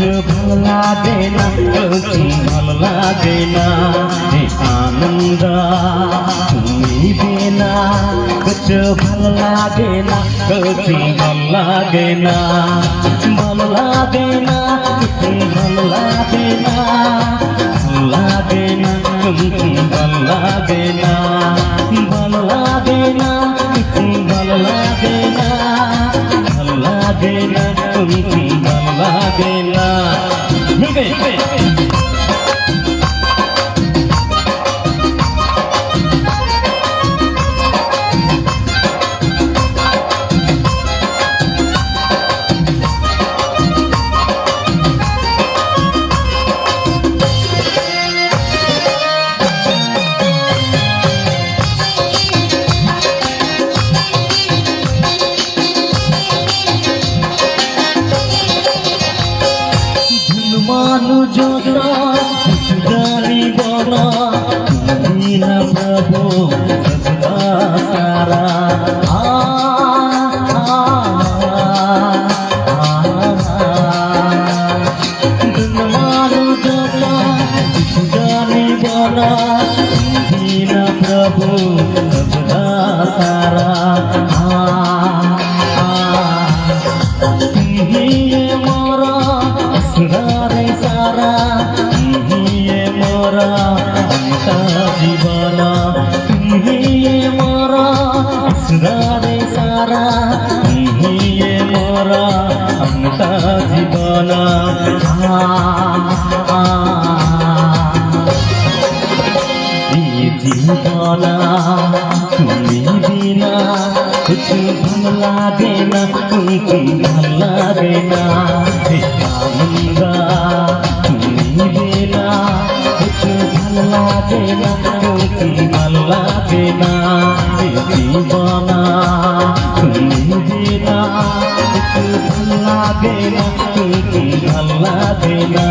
ভালো লাগে না, কিছু ভালো লাগে না। আনন্দ তুমি বিনা কিছু ভালো লাগে না, কিছু ভালো লাগে না। ভালো লাগে না, কিছু ভালো লাগে না, ভালো লাগে না, কিছু ভালো লাগে না। ভালো লাগে না, কিছু ভালো লাগে না, ভালো লাগে না, কিছু ভালো লাগে না। মানুষ জানি বলা তুমি না প্রভু সারা মানুষ জানি বলা তুমি না প্রভু সারা मोरा सुधारे सारा ये मोरा अंता जीवना ये मोरा सुधारे सारा ये मोरा अंता जीवना ये जीवना तुम्ही बिना कुछ भल लागे ना, कुछ भल लागे ना। आनंद तुम्ही बिना कुछ भल लागे ना, कुछ भल लागे ना। जीवना तुम्ही बिना कुछ भल लागे ना, कुछ भल लागे ना।